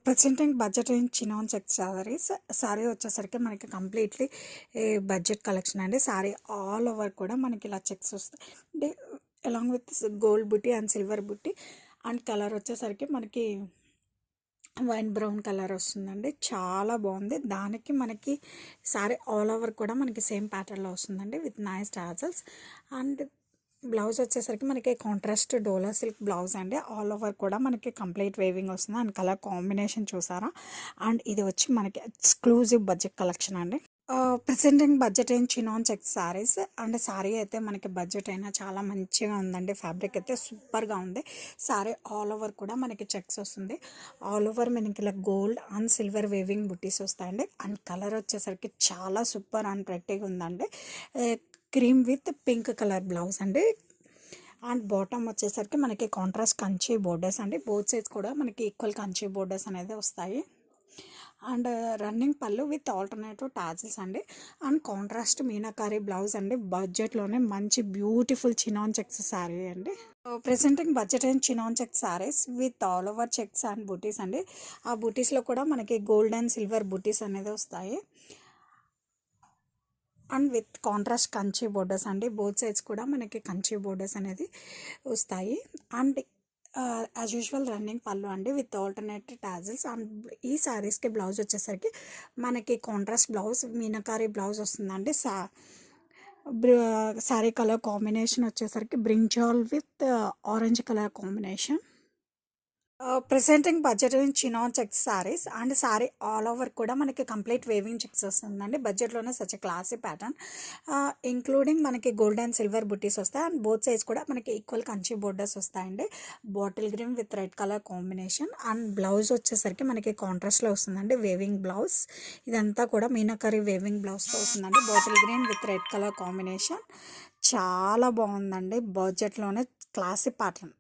Presenting budget range chinon check saris. Sari వచ్చేసరికి మనకి completely budget collection అండి. సారీ ఆల్ ఓవర్ కూడా మనకి ఇలా చెక్స్ వస్తాయి. అంటే along with gold butti and silver butti and colour వచ్చేసరికి మనకి వైన్ బ్రౌన్ కలర్ వస్తుందండి. చాలా బాగుంది. దానికి మనకి సారీ ఆల్ ఓవర్ కూడా మనకి సేమ్ ప్యాటర్న్‌లో వస్తుందండి with nice tassels. And blouse వచ్చేసరికి మనకి కాంట్రాస్ట్ డోలా సిల్క్ బ్లౌజ్ అండి. ఆల్ ఓవర్ కూడా మనకి కంప్లీట్ వేవింగ్ వస్తుంది అండ్ కలర్ కాంబినేషన్ చూసారా. అండ్ ఇది వచ్చి మనకి ఎక్స్క్లూజివ్ బడ్జెట్ కలెక్షన్ అండి. ప్రెజెంటింగ్ బడ్జెట్ ఏం chinon check saris and sari అయితే మనకి బడ్జెట్ అయినా చాలా మంచిగా ఉందండి. ఫ్యాబ్రిక్ అయితే సూపర్గా ఉంది. సారీ ఆల్ ఓవర్ కూడా మనకి చెక్స్ వస్తుంది. ఆల్ ఓవర్ మనకి ఇలా గోల్డ్ అండ్ సిల్వర్ వేవింగ్ బుటీస్ వస్తాయండి. అండ్ కలర్ వచ్చేసరికి చాలా సూపర్ అండ్ ప్రెట్టీగా ఉందండి. Cream with pink colour blouse అండి. అండ్ బాటమ్ వచ్చేసరికి మనకి కాంట్రాస్ట్ కంచి బోర్డర్స్ అండి. బోత్ సైడ్స్ కూడా మనకి ఈక్వల్ కంచి బోర్డర్స్ అనేది వస్తాయి. And running pallu with alternative tassels అండి. అండ్ కాంట్రాస్ట్ మీనాకారి బ్లౌజ్ అండి. బడ్జెట్లోనే మంచి బ్యూటిఫుల్ చినాన్ చెక్స్ శారీ అండి. Presenting budget and chinon check saris with all over checks and butis అండి. ఆ బుటీస్లో కూడా మనకి గోల్డ్ అండ్ సిల్వర్ బుటీస్ అనేది వస్తాయి. And with contrast Kanchi borders అండి. బోత్ సైడ్స్ కూడా మనకి కంచి బోర్డర్స్ అనేది వస్తాయి. అండ్ యాజ్ యూజువల్ రన్నింగ్ పళ్ళు అండి విత్ ఆల్టర్నేటివ్ టాజిల్స్. అండ్ ఈ శారీస్కి బ్లౌజ్ వచ్చేసరికి మనకి కాంట్రాస్ట్ బ్లౌజ్ మీనకారి బ్లౌజ్ వస్తుందండి. శారీ కలర్ కాంబినేషన్ వచ్చేసరికి brinjal with orange colour combination. Presenting budget chinon checks saris and sorry all over కూడా మనకి కంప్లీట్ వేవింగ్ చెక్స్ వస్తుందండి. బడ్జెట్లోనే సచ్ క్లాసీ ప్యాటర్న్ ఇంక్లూడింగ్ మనకి గోల్డ్ అండ్ సిల్వర్ బుటీస్ వస్తాయి. అండ్ బోత్ సైజ్ కూడా మనకి ఈక్వల్ కంచి బోర్డర్స్ వస్తాయండి. Bottle green with red colour combination. And blouse వచ్చేసరికి మనకి కాంట్రాస్ట్లో వస్తుందండి వేవింగ్ బ్లౌజ్. ఇదంతా కూడా మీనాకరీ వేవింగ్ బ్లౌజ్తో వస్తుందండి. Bottle green with red colour combination చాలా బాగుందండి. బడ్జెట్లోనే క్లాసీ ప్యాటర్న్.